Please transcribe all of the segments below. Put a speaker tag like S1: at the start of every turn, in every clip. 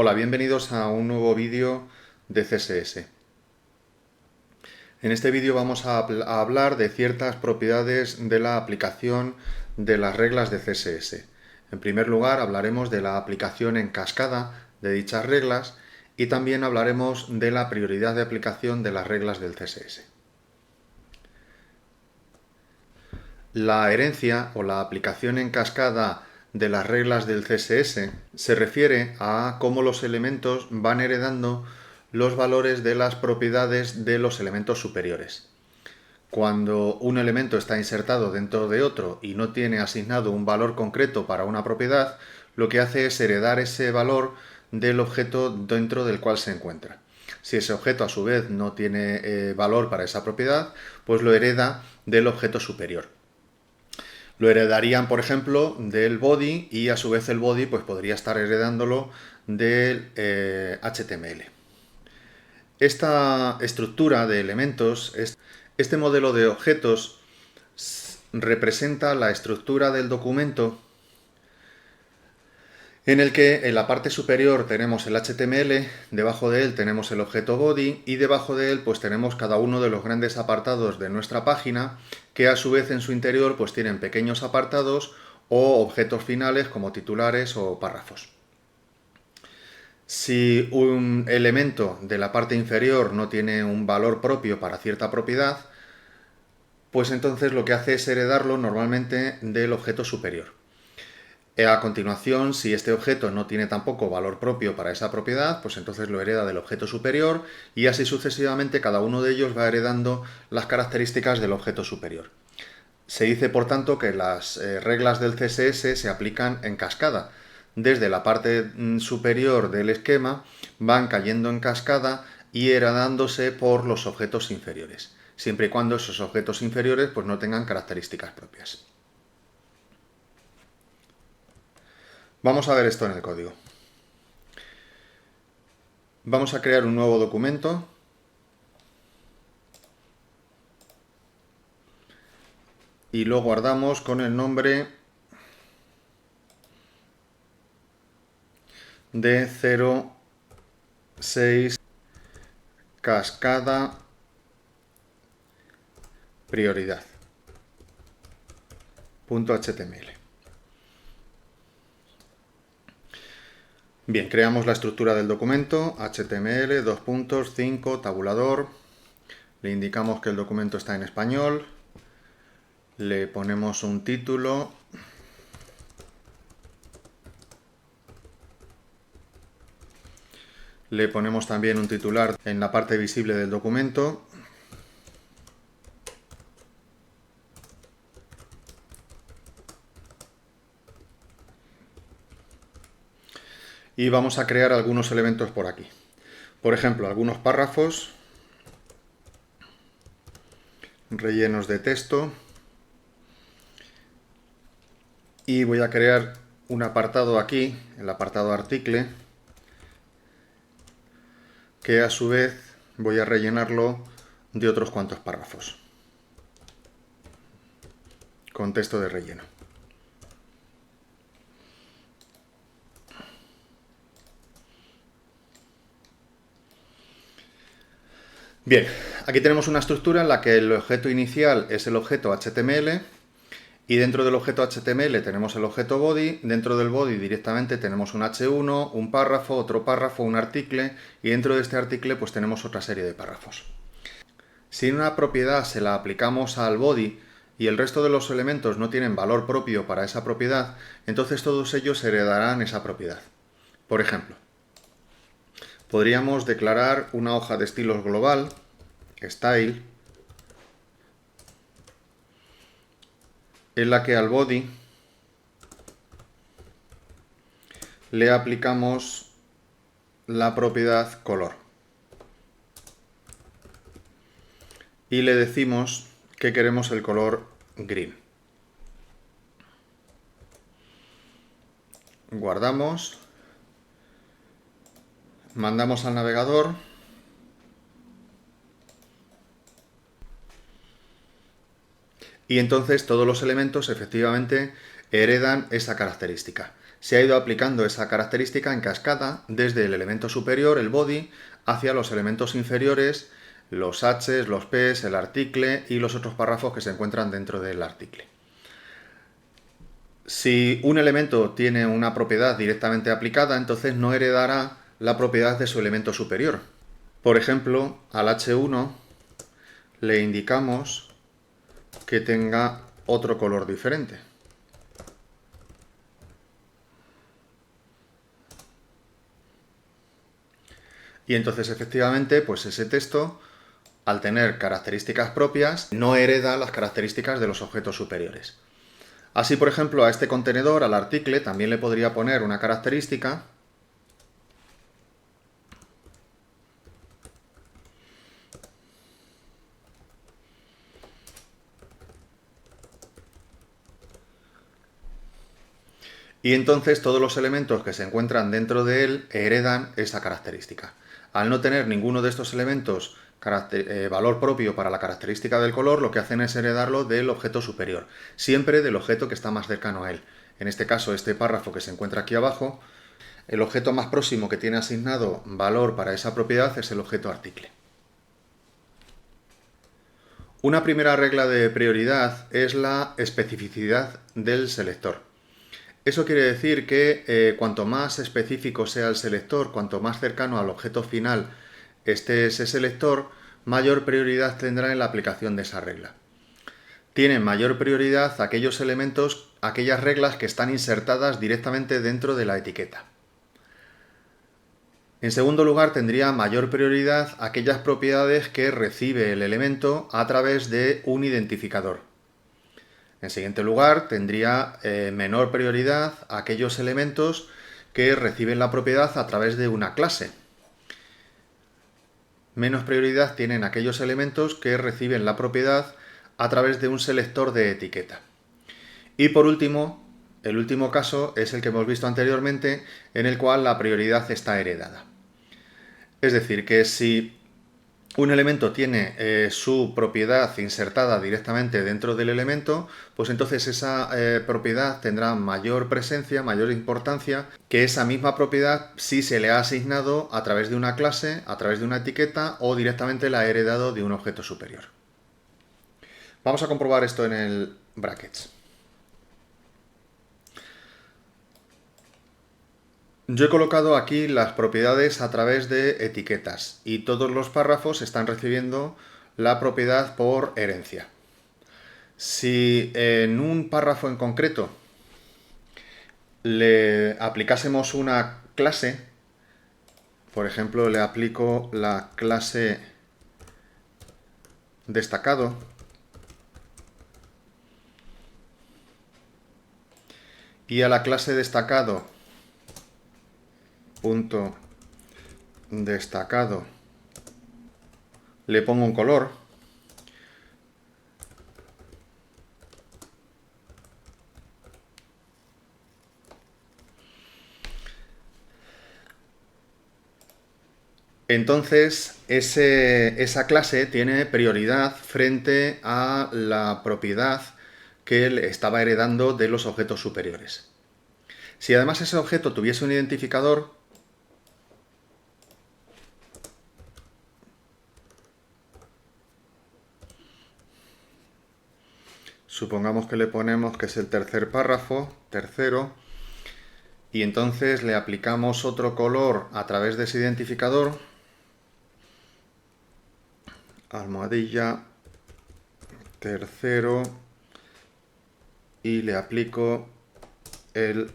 S1: Hola, bienvenidos a un nuevo vídeo de CSS. En este vídeo vamos a hablar de ciertas propiedades de la aplicación de las reglas de CSS. En primer lugar, hablaremos de la aplicación en cascada de dichas reglas y también hablaremos de la prioridad de aplicación de las reglas del CSS. La herencia o la aplicación en cascada de las reglas del CSS se refiere a cómo los elementos van heredando los valores de las propiedades de los elementos superiores. Cuando un elemento está insertado dentro de otro y no tiene asignado un valor concreto para una propiedad, lo que hace es heredar ese valor del objeto dentro del cual se encuentra. Si ese objeto a su vez no tiene valor para esa propiedad, pues lo hereda del objeto superior. Lo heredarían, por ejemplo, del body y a su vez el body pues, podría estar heredándolo del HTML. Esta estructura de elementos, este modelo de objetos representa la estructura del documento en el que en la parte superior tenemos el HTML, debajo de él tenemos el objeto body y debajo de él pues tenemos cada uno de los grandes apartados de nuestra página que a su vez en su interior pues tienen pequeños apartados o objetos finales como titulares o párrafos. Si un elemento de la parte inferior no tiene un valor propio para cierta propiedad, pues entonces lo que hace es heredarlo normalmente del objeto superior. A continuación, si este objeto no tiene tampoco valor propio para esa propiedad, pues entonces lo hereda del objeto superior y así sucesivamente cada uno de ellos va heredando las características del objeto superior. Se dice, por tanto, que las reglas del CSS se aplican en cascada. Desde la parte superior del esquema van cayendo en cascada y heredándose por los objetos inferiores, siempre y cuando esos objetos inferiores pues, no tengan características propias. Vamos a ver esto en el código. Vamos a crear un nuevo documento. Y lo guardamos con el nombre de 06 cascada prioridad .html. Bien, creamos la estructura del documento, HTML, 2.5, tabulador, le indicamos que el documento está en español, le ponemos un título, le ponemos también un titular en la parte visible del documento, y vamos a crear algunos elementos por aquí. Por ejemplo, algunos párrafos rellenos de texto y voy a crear un apartado aquí, el apartado article, que a su vez voy a rellenarlo de otros cuantos párrafos con texto de relleno. Bien, aquí tenemos una estructura en la que el objeto inicial es el objeto HTML y dentro del objeto HTML tenemos el objeto body, dentro del body directamente tenemos un H1, un párrafo, otro párrafo, un article y dentro de este article pues tenemos otra serie de párrafos. Si una propiedad se la aplicamos al body y el resto de los elementos no tienen valor propio para esa propiedad, entonces todos ellos heredarán esa propiedad. Por ejemplo, podríamos declarar una hoja de estilos global, style, en la que al body le aplicamos la propiedad color y le decimos que queremos el color green. Guardamos, mandamos al navegador y entonces todos los elementos efectivamente heredan esa característica. se ha ido aplicando esa característica en cascada desde el elemento superior, el body, hacia los elementos inferiores, los H's, los P's, el article y los otros párrafos que se encuentran dentro del article. Si un elemento tiene una propiedad directamente aplicada, entonces no heredará la propiedad de su elemento superior. Por ejemplo, al H1 le indicamos que tenga otro color diferente. Y entonces efectivamente, pues ese texto, al tener características propias, no hereda las características de los objetos superiores. Así, por ejemplo, a este contenedor, al article, también le podría poner una característica y entonces todos los elementos que se encuentran dentro de él heredan esa característica. Al no tener ninguno de estos elementos valor propio para la característica del color, lo que hacen es heredarlo del objeto superior, siempre del objeto que está más cercano a él. En este caso, este párrafo que se encuentra aquí abajo, el objeto más próximo que tiene asignado valor para esa propiedad es el objeto article. Una primera regla de prioridad es la especificidad del selector. Eso quiere decir que cuanto más específico sea el selector, cuanto más cercano al objeto final esté ese selector, mayor prioridad tendrá en la aplicación de esa regla. Tienen mayor prioridad aquellos elementos, aquellas reglas que están insertadas directamente dentro de la etiqueta. En segundo lugar, tendría mayor prioridad aquellas propiedades que recibe el elemento a través de un identificador. En siguiente lugar, tendría menor prioridad aquellos elementos que reciben la propiedad a través de una clase. Menos prioridad tienen aquellos elementos que reciben la propiedad a través de un selector de etiqueta. Y por último, el último caso es el que hemos visto anteriormente, en el cual la prioridad está heredada. Es decir, que si un elemento tiene su propiedad insertada directamente dentro del elemento, pues entonces esa propiedad tendrá mayor presencia, mayor importancia que esa misma propiedad si se le ha asignado a través de una clase, a través de una etiqueta o directamente la ha heredado de un objeto superior. Vamos a comprobar esto en el brackets. Yo he colocado aquí las propiedades a través de etiquetas y todos los párrafos están recibiendo la propiedad por herencia. Si en un párrafo en concreto le aplicásemos una clase, por ejemplo, le aplico la clase destacado, y a la clase destacado punto destacado le pongo un color, entonces esa clase tiene prioridad frente a la propiedad que él estaba heredando de los objetos superiores. Si además ese objeto tuviese un identificador, supongamos que le ponemos que es el tercer párrafo, tercero, y entonces le aplicamos otro color a través de ese identificador, almohadilla, tercero, y le aplico el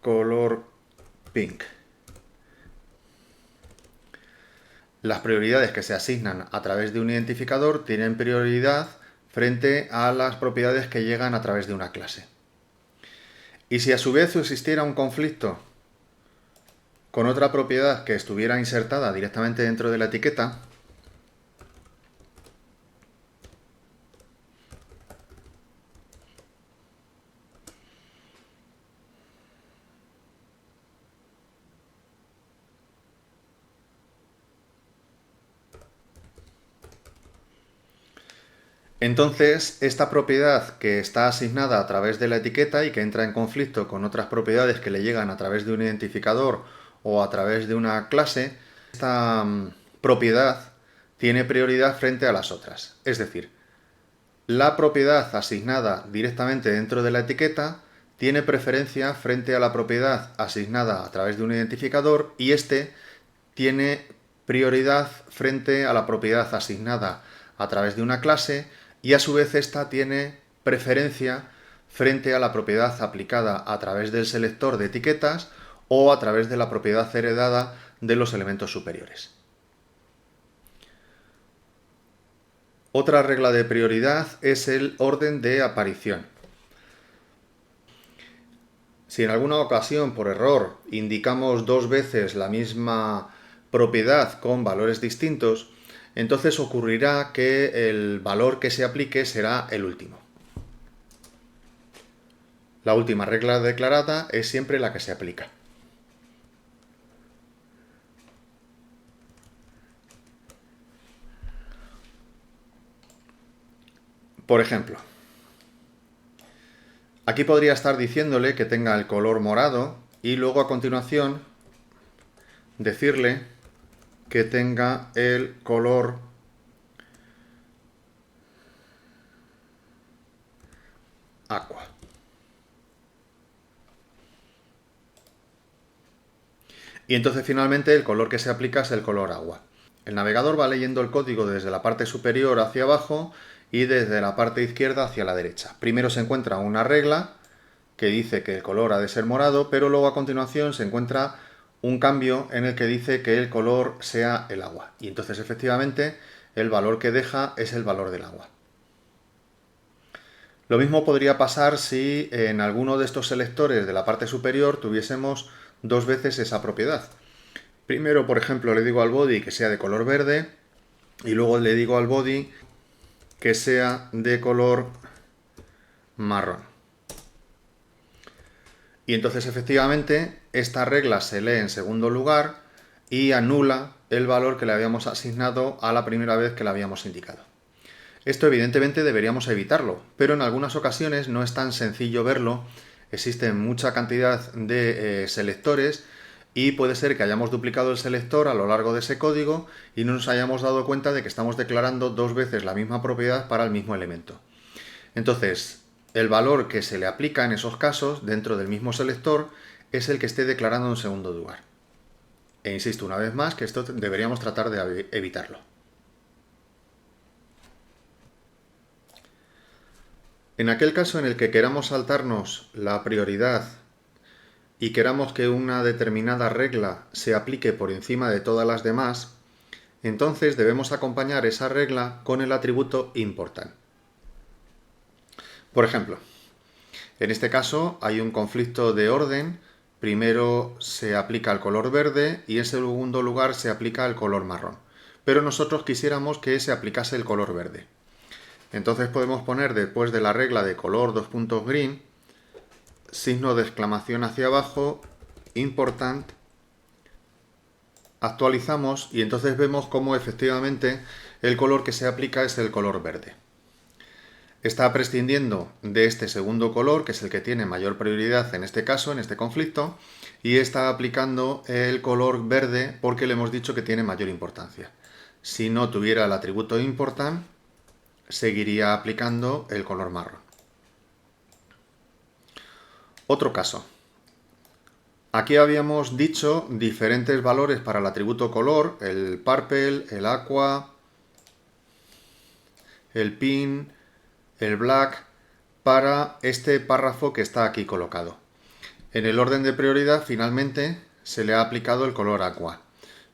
S1: color pink. Las prioridades que se asignan a través de un identificador tienen prioridad frente a las propiedades que llegan a través de una clase. Y si a su vez existiera un conflicto con otra propiedad que estuviera insertada directamente dentro de la etiqueta, Entonces, esta propiedad que está asignada a través de la etiqueta y que entra en conflicto con otras propiedades que le llegan a través de un identificador o a través de una clase, esta propiedad tiene prioridad frente a las otras. Es decir, la propiedad asignada directamente dentro de la etiqueta tiene preferencia frente a la propiedad asignada a través de un identificador y este tiene prioridad frente a la propiedad asignada a través de una clase y a su vez esta tiene preferencia frente a la propiedad aplicada a través del selector de etiquetas o a través de la propiedad heredada de los elementos superiores. Otra regla de prioridad es el orden de aparición. Si en alguna ocasión por error indicamos dos veces la misma propiedad con valores distintos, entonces ocurrirá que el valor que se aplique será el último. La última regla declarada es siempre la que se aplica. Por ejemplo, aquí podría estar diciéndole que tenga el color morado y luego a continuación decirle que tenga el color aqua. Y entonces finalmente el color que se aplica es el color agua. El navegador va leyendo el código desde la parte superior hacia abajo y desde la parte izquierda hacia la derecha. Primero se encuentra una regla que dice que el color ha de ser morado, pero luego a continuación se encuentra un cambio en el que dice que el color sea el agua. Y entonces efectivamente el valor que deja es el valor del agua. Lo mismo podría pasar si en alguno de estos selectores de la parte superior tuviésemos dos veces esa propiedad. Primero, por ejemplo, le digo al body que sea de color verde y luego le digo al body que sea de color marrón. Y entonces efectivamente esta regla se lee en segundo lugar y anula el valor que le habíamos asignado a la primera vez que le habíamos indicado. Esto evidentemente deberíamos evitarlo, pero en algunas ocasiones no es tan sencillo verlo. Existen mucha cantidad de selectores y puede ser que hayamos duplicado el selector a lo largo de ese código y no nos hayamos dado cuenta de que estamos declarando dos veces la misma propiedad para el mismo elemento. Entonces, el valor que se le aplica en esos casos dentro del mismo selector es el que esté declarando en segundo lugar. E insisto una vez más que esto deberíamos tratar de evitarlo. En aquel caso en el que queramos saltarnos la prioridad y queramos que una determinada regla se aplique por encima de todas las demás, entonces debemos acompañar esa regla con el atributo important. Por ejemplo, en este caso hay un conflicto de orden. Primero se aplica el color verde y en segundo lugar se aplica el color marrón. Pero nosotros quisiéramos que se aplicase el color verde. Entonces podemos poner después de la regla de color green, signo de exclamación hacia abajo, important, actualizamos y entonces vemos cómo efectivamente el color que se aplica es el color verde. Está prescindiendo de este segundo color, que es el que tiene mayor prioridad en este caso, en este conflicto, y está aplicando el color verde porque le hemos dicho que tiene mayor importancia. Si no tuviera el atributo important, seguiría aplicando el color marrón. Otro caso. Aquí habíamos dicho diferentes valores para el atributo color, el purple, el aqua, el pink, el black, para este párrafo que está aquí colocado. En el orden de prioridad finalmente se le ha aplicado el color aqua,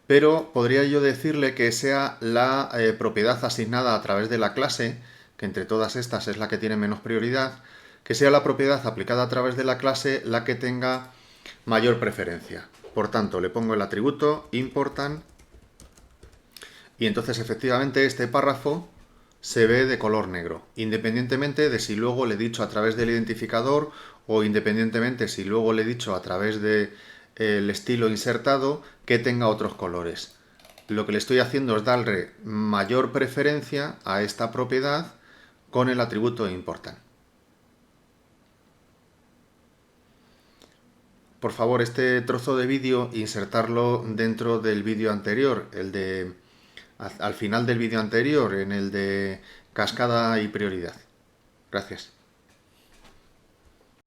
S1: pero podría yo decirle que sea la propiedad asignada a través de la clase, que entre todas estas es la que tiene menos prioridad, que sea la propiedad aplicada a través de la clase la que tenga mayor preferencia. Por tanto, le pongo el atributo important y entonces efectivamente este párrafo se ve de color negro, independientemente de si luego le he dicho a través del identificador o independientemente si luego le he dicho a través del estilo insertado que tenga otros colores. Lo que le estoy haciendo es darle mayor preferencia a esta propiedad con el atributo important. Por favor, este trozo de vídeo insertarlo dentro del vídeo anterior, el de al final del vídeo anterior, en el de cascada y prioridad. Gracias.